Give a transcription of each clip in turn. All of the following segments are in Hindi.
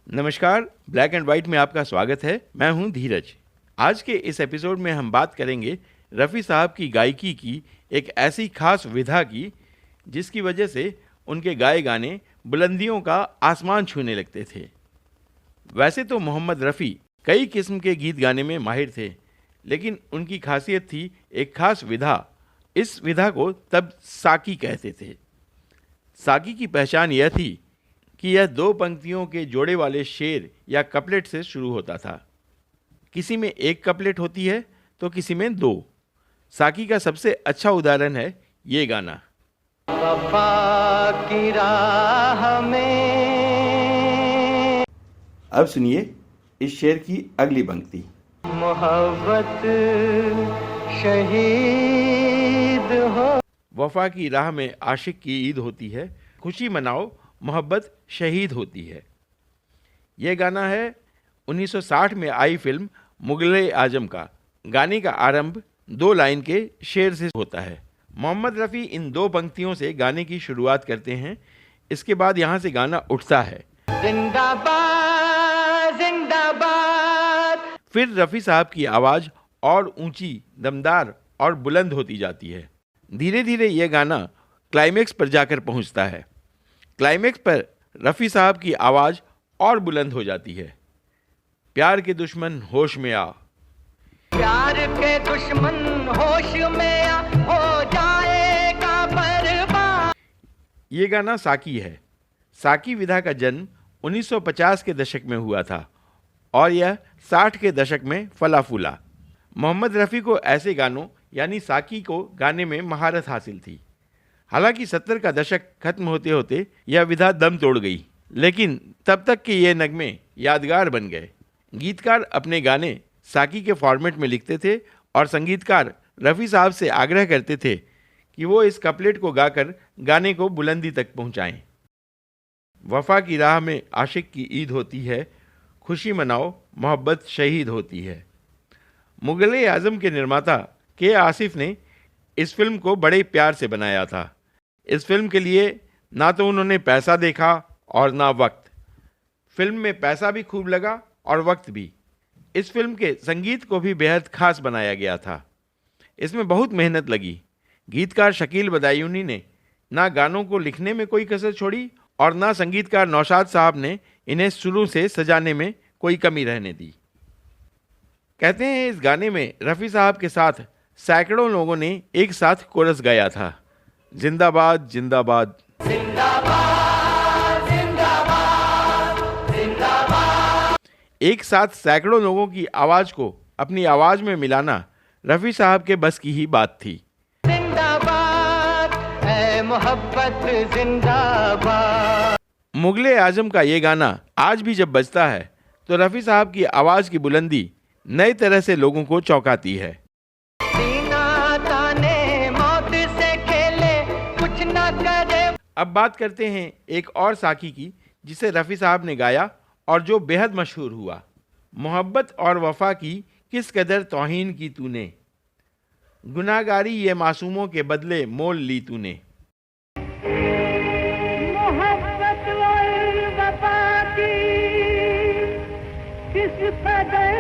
नमस्कार, ब्लैक एंड वाइट में आपका स्वागत है। मैं हूं धीरज। आज के इस एपिसोड में हम बात करेंगे रफ़ी साहब की गायकी की एक ऐसी खास विधा की जिसकी वजह से उनके गाए गाने बुलंदियों का आसमान छूने लगते थे। वैसे तो मोहम्मद रफ़ी कई किस्म के गीत गाने में माहिर थे, लेकिन उनकी खासियत थी एक खास विधा। इस विधा को तब साकी कहते थे। साकी की पहचान यह थी कि यह दो पंक्तियों के जोड़े वाले शेर या कपलेट से शुरू होता था। किसी में एक कपलेट होती है तो किसी में दो। साकी का सबसे अच्छा उदाहरण है ये गाना। वफा की राह में अब सुनिए इस शेर की अगली पंक्ति। मोहब्बत शहीद हो। वफा की राह में आशिक की ईद होती है, खुशी मनाओ मोहब्बत शहीद होती है। यह गाना है 1960 में आई फिल्म मुगले आजम का। गाने का आरंभ दो लाइन के शेर से होता है। मोहम्मद रफ़ी इन दो पंक्तियों से गाने की शुरुआत करते हैं। इसके बाद यहाँ से गाना उठता है, जिंदाबाद जिंदाबाद। फिर रफ़ी साहब की आवाज़ और ऊंची, दमदार और बुलंद होती जाती है। धीरे धीरे यह गाना क्लाइमेक्स पर जाकर पहुंचता है। क्लाइमेक्स पर रफ़ी साहब की आवाज़ और बुलंद हो जाती है। प्यार के दुश्मन होश में आ। प्यार के दुश्मन होश में आ, हो जाएगा बर्बाद। ये गाना साकी है। साकी विधा का जन्म 1950 के दशक में हुआ था और यह 60 के दशक में फला फूला। मोहम्मद रफ़ी को ऐसे गानों यानी साकी को गाने में महारत हासिल थी। हालांकि 70 का दशक खत्म होते होते यह विधा दम तोड़ गई, लेकिन तब तक के ये नगमे यादगार बन गए। गीतकार अपने गाने साकी के फॉर्मेट में लिखते थे और संगीतकार रफ़ी साहब से आग्रह करते थे कि वो इस कपलेट को गाकर गाने को बुलंदी तक पहुंचाएं। वफा की राह में आशिक की ईद होती है, खुशी मनाओ मोहब्बत शहीद होती है। मुगले आज़म के निर्माता के आसिफ ने इस फिल्म को बड़े प्यार से बनाया था। इस फिल्म के लिए ना तो उन्होंने पैसा देखा और ना वक्त। फिल्म में पैसा भी खूब लगा और वक्त भी। इस फिल्म के संगीत को भी बेहद खास बनाया गया था। इसमें बहुत मेहनत लगी। गीतकार शकील बदायूनी ने ना गानों को लिखने में कोई कसर छोड़ी और ना संगीतकार नौशाद साहब ने इन्हें शुरू से सजाने में कोई कमी रहने दी। कहते हैं इस गाने में रफ़ी साहब के साथ सैकड़ों लोगों ने एक साथ कोरस गाया था, जिंदाबाद जिंदाबाद। जिंदाबाद जिंदाबाद जिंदाबाद। एक साथ सैकड़ों लोगों की आवाज़ को अपनी आवाज़ में मिलाना रफ़ी साहब के बस की ही बात थी। जिंदाबाद ऐ मोहब्बत जिंदाबाद। मुगले आजम का ये गाना आज भी जब बजता है तो रफ़ी साहब की आवाज़ की बुलंदी नई तरह से लोगों को चौंकाती है। सीना ताने मौत से खेले कुछ ना करे। अब बात करते हैं एक और साकी की जिसे रफ़ी साहब ने गाया और जो बेहद मशहूर हुआ। मोहब्बत और वफा की किस कदर तौहीन की तूने, गुनाहगारी ये मासूमों के बदले मोल ली तूने। मोहब्बत और वफा की किस कदर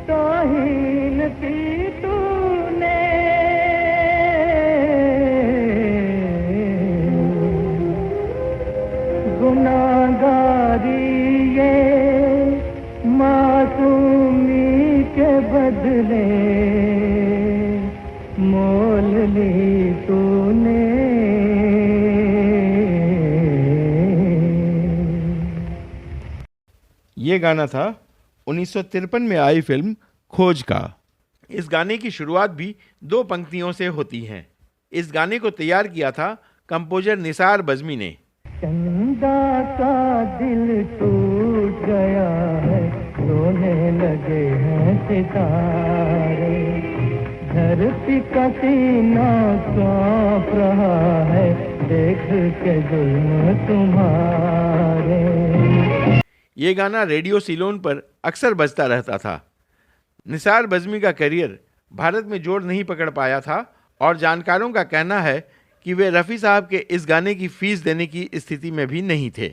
तौहीन की तूने। गुनाहगारी ये मासूमी के बदले मोल ली तूने। ये गाना था 1953 में आई फिल्म खोज का। इस गाने की शुरुआत भी दो पंक्तियों से होती है। इस गाने को तैयार किया था कंपोजर निसार बज़मी ने। चंदा का दिल टूट गया है, रोने लगे हैं सितारे। धरती का सीना कांप रहा है, देख के जुल्म तुम्हारे। ये गाना रेडियो सिलोन पर अक्सर बजता रहता था। निसार बज़मी का करियर भारत में जोर नहीं पकड़ पाया था और जानकारों का कहना है कि वे रफ़ी साहब के इस गाने की फीस देने की स्थिति में भी नहीं थे।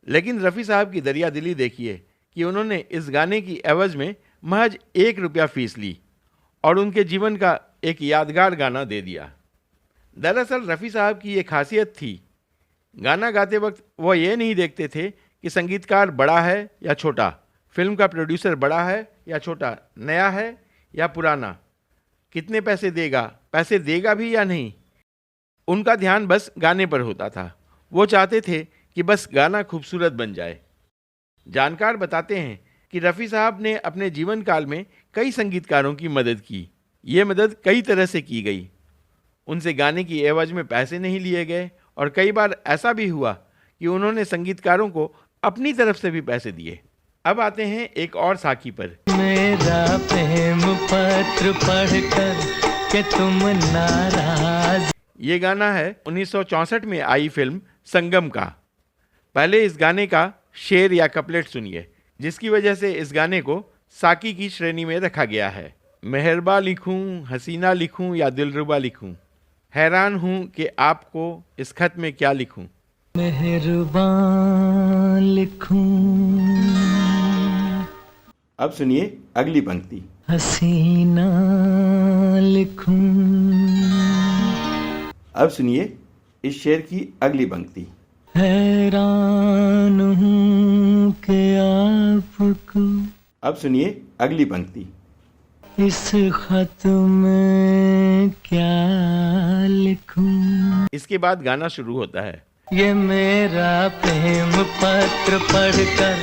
लेकिन रफ़ी साहब की दरिया दिली देखिए कि उन्होंने इस गाने की एवज में महज 1 रुपया फीस ली और उनके जीवन का एक यादगार गाना दे दिया। दरअसल रफ़ी साहब की ये खासियत थी, गाना गाते वक्त वो ये नहीं देखते थे कि संगीतकार बड़ा है या छोटा, फिल्म का प्रोड्यूसर बड़ा है या छोटा, नया है या पुराना, कितने पैसे देगा भी या नहीं। उनका ध्यान बस गाने पर होता था। वो चाहते थे कि बस गाना खूबसूरत बन जाए। जानकार बताते हैं कि रफ़ी साहब ने अपने जीवन काल में कई संगीतकारों की मदद की। ये मदद कई तरह से की गई। उनसे गाने की एवज में पैसे नहीं लिए गए और कई बार ऐसा भी हुआ कि उन्होंने संगीतकारों को अपनी तरफ से भी पैसे दिए। अब आते हैं एक और साकी पर। मेरा प्रेम पत्र पढ़कर के तुम नाराज। ये गाना है 1964 में आई फिल्म संगम का। पहले इस गाने का शेर या कपलेट सुनिए, जिसकी वजह से इस गाने को साकी की श्रेणी में रखा गया है। मेहरबा लिखूं, हसीना लिखूं या दिलरुबा लिखूं, हैरान हूं कि आपको इस खत में क्या लिखूं। मेहरबान लिखूं, अब सुनिए अगली पंक्ति। हसीना लिखूं। अब सुनिए इस शेर की अगली पंक्ति। हैरान हूं कि आपको। अब सुनिए अगली पंक्ति। इस खत में क्या लिखूं। इसके बाद गाना शुरू होता है। ये मेरा प्रेम पत्र पढ़कर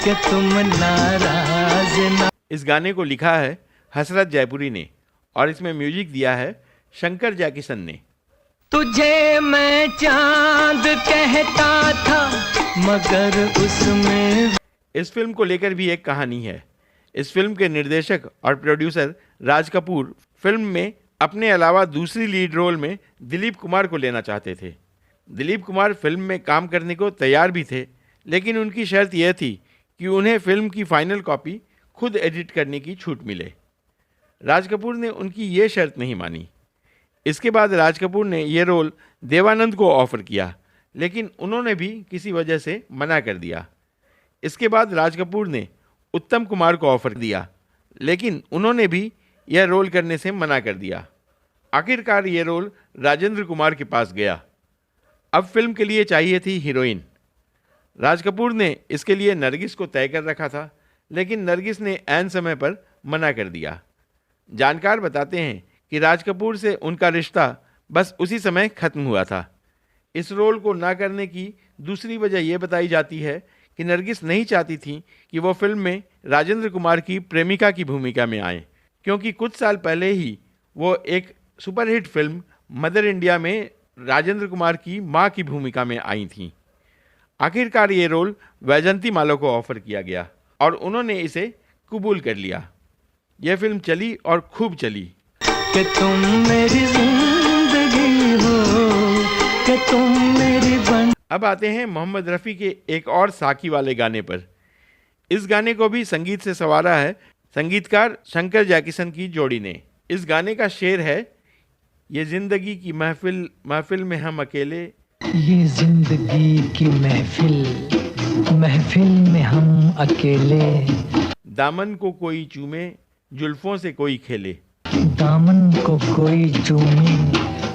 कि तुम नाराज ना। इस गाने को लिखा है हसरत जयपुरी ने और इसमें म्यूजिक दिया है शंकर जयकिशन ने। तुझे मैं चांद कहता था मगर उसमें। इस फिल्म को लेकर भी एक कहानी है। इस फिल्म के निर्देशक और प्रोड्यूसर राज कपूर फिल्म में अपने अलावा दूसरी लीड रोल में दिलीप कुमार को लेना चाहते थे। दिलीप कुमार फिल्म में काम करने को तैयार भी थे, लेकिन उनकी शर्त यह थी कि उन्हें फिल्म की फाइनल कॉपी खुद एडिट करने की छूट मिले। राज कपूर ने उनकी ये शर्त नहीं मानी। इसके बाद राज कपूर ने यह रोल देवानंद को ऑफर किया, लेकिन उन्होंने भी किसी वजह से मना कर दिया। इसके बाद राज कपूर ने उत्तम कुमार को ऑफर दिया, लेकिन उन्होंने भी यह रोल करने से मना कर दिया। आखिरकार ये रोल राजेंद्र कुमार के पास गया। अब फिल्म के लिए चाहिए थी हीरोइन। राज कपूर ने इसके लिए नरगिस को तय कर रखा था, लेकिन नरगिस ने ऐन समय पर मना कर दिया। जानकार बताते हैं कि राज कपूर से उनका रिश्ता बस उसी समय खत्म हुआ था। इस रोल को ना करने की दूसरी वजह यह बताई जाती है कि नरगिस नहीं चाहती थी कि वो फिल्म में राजेंद्र कुमार की प्रेमिका की भूमिका में आए, क्योंकि कुछ साल पहले ही वो एक सुपरहिट फिल्म मदर इंडिया में राजेंद्र कुमार की मां की भूमिका में आई थीं। आखिरकार ये रोल वैजंती माला को ऑफर किया गया और उन्होंने इसे कबूल कर लिया। यह फिल्म चली और खूब चली। कि तुम मेरी जिंदगी हो, कि तुम मेरी बन। अब आते हैं मोहम्मद रफ़ी के एक और साकी वाले गाने पर। इस गाने को भी संगीत से संवारा है संगीतकार शंकर जयकिशन की जोड़ी ने। इस गाने का शेर है, ये जिंदगी की महफिल, महफिल में हम अकेले। ये जिंदगी की महफिल, महफिल में हम अकेले। दामन को कोई चूमे, जुल्फों से कोई खेले। दामन को कोई चूमे,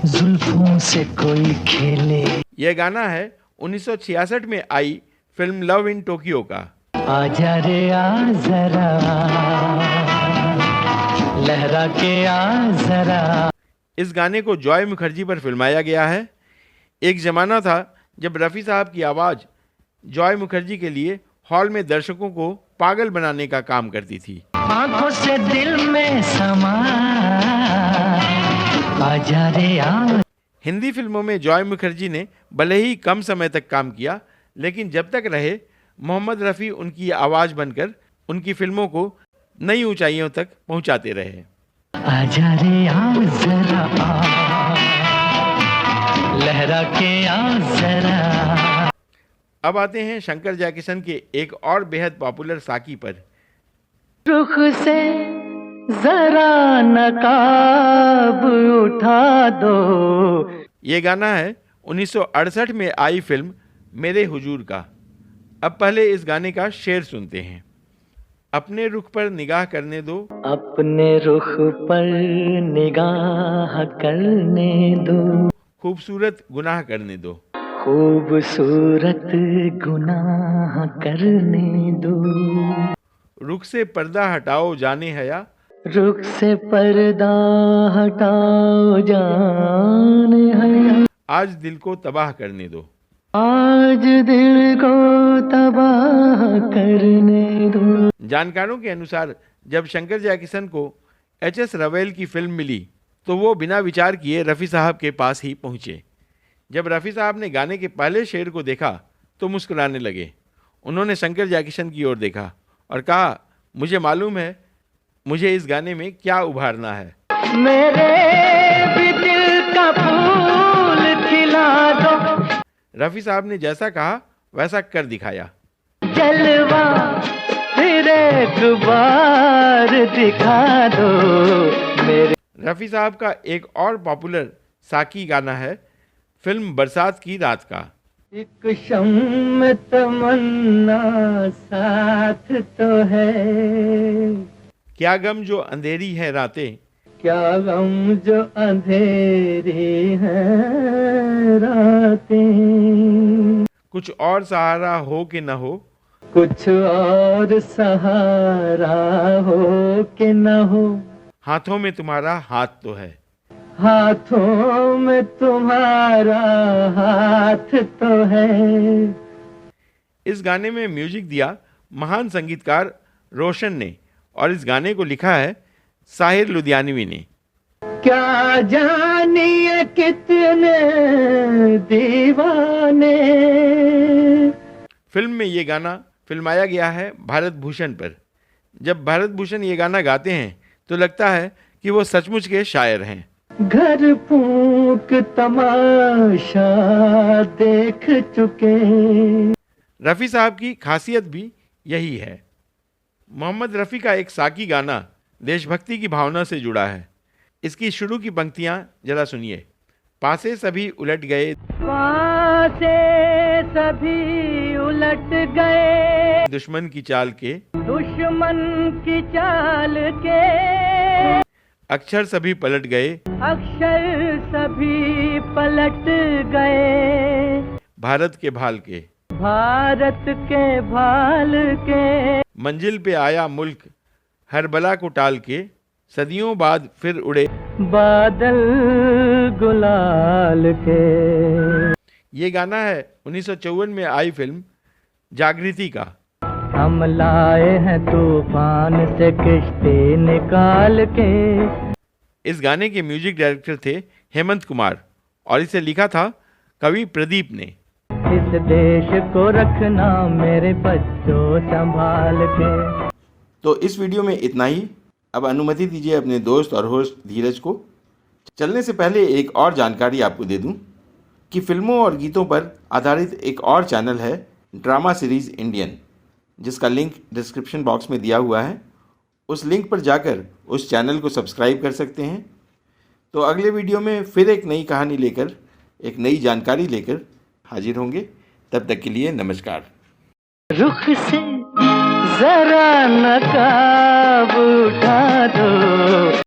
जुल्फों से कोई खेले। यह गाना है 1966 में आई फिल्म लव इन टोक्यो का। आजा रे आ जरा, लहरा के आ जरा। इस गाने को जॉय मुखर्जी पर फिल्माया गया है। एक ज़माना था जब रफ़ी साहब की आवाज़ जॉय मुखर्जी के लिए हॉल में दर्शकों को पागल बनाने का काम करती थी। आंखों से दिल में समा, आजा रे आ। हिंदी फिल्मों में जॉय मुखर्जी ने भले ही कम समय तक काम किया, लेकिन जब तक रहे मोहम्मद रफ़ी उनकी आवाज़ बनकर उनकी फिल्मों को नई ऊंचाइयों तक पहुंचाते रहे। आजा रे आ जरा आ, लहरा के आ जरा। अब आते हैं शंकर जयकिशन के एक और बेहद पॉपुलर साकी पर। रुख से जरा नकाब उठा दो। ये गाना है 1968 में आई फिल्म मेरे हुजूर का। अब पहले इस गाने का शेर सुनते हैं। अपने रुख पर निगाह करने दो, अपने रुख पर निगाह करने दो, खूबसूरत गुनाह करने दो। खूबसूरत गुनाह करने दो। रुख से पर्दा हटाओ जाने हया, रुख से पर्दा हटाओ जाने हया, आज दिल को तबाह करने दो। आज दिल को तबाह करने दो। जानकारों के अनुसार जब शंकर जयकिशन को एच.एस. रवेल की फिल्म मिली तो वो बिना विचार किए रफ़ी साहब के पास ही पहुंचे। जब रफ़ी साहब ने गाने के पहले शेर को देखा तो मुस्कुराने लगे। उन्होंने शंकर जयकिशन की ओर देखा और कहा, मुझे मालूम है मुझे इस गाने में क्या उभारना है। मेरे भी दिल का फूल खिला दो। रफ़ी साहब ने जैसा कहा वैसा कर दिखाया। जलवा फिर एक बार दिखा दो मेरे। रफ़ी साहब का एक और पॉपुलर साकी गाना है फिल्म बरसात की रात का। एक शम्म तमन्ना साथ तो है, क्या गम जो अंधेरी है रातें, क्या गम जो अंधेरी है रातें, कुछ और सहारा हो कि न हो, कुछ और सहारा हो कि न हो, हाथों में तुम्हारा हाथ तो है। हाथों में तुम्हारा हाथ तो है। इस गाने में म्यूजिक दिया महान संगीतकार रोशन ने और इस गाने को लिखा है साहिर लुधियानवी ने। क्या जानिए कितने दीवाने। फिल्म में ये गाना फिल्माया गया है भारत भूषण पर। जब भारत भूषण ये गाना गाते हैं तो लगता है कि वो सचमुच के शायर हैं। घर फूंक तमाशा देख चुके। रफ़ी साहब की खासियत भी यही है। मोहम्मद रफ़ी का एक साकी गाना देशभक्ति की भावना से जुड़ा है। इसकी शुरू की पंक्तियां जरा सुनिए। पासे सभी उलट गए, पासे सभी उलट गए, दुश्मन की चाल के, दुश्मन की चाल के, अक्षर सभी पलट गए, अक्षर सभी पलट गए, भारत के भाल के, भारत के भाल के, मंजिल पे आया मुल्क हर बला को टाल के, सदियों बाद फिर उड़े बादल गुलाल के। ये गाना है 1954 में आई फिल्म जागृति का। हम लाए हैं तूफान से किश्ती निकाल के। इस गाने के म्यूजिक डायरेक्टर थे हेमंत कुमार और इसे लिखा था कवि प्रदीप ने। इस देश को रखना मेरे बच्चों संभाल के। तो इस वीडियो में इतना ही। अब अनुमति दीजिए अपने दोस्त और होस्ट धीरज को। चलने से पहले एक और जानकारी आपको दे दूं कि फिल्मों और गीतों पर आधारित एक और चैनल है ड्रामा सीरीज़ इंडियन, जिसका लिंक डिस्क्रिप्शन बॉक्स में दिया हुआ है। उस लिंक पर जाकर उस चैनल को सब्सक्राइब कर सकते हैं। तो अगले वीडियो में फिर एक नई कहानी लेकर, एक नई जानकारी लेकर हाजिर होंगे। तब तक के लिए नमस्कार। रुख से जरा नकाब उठा दो।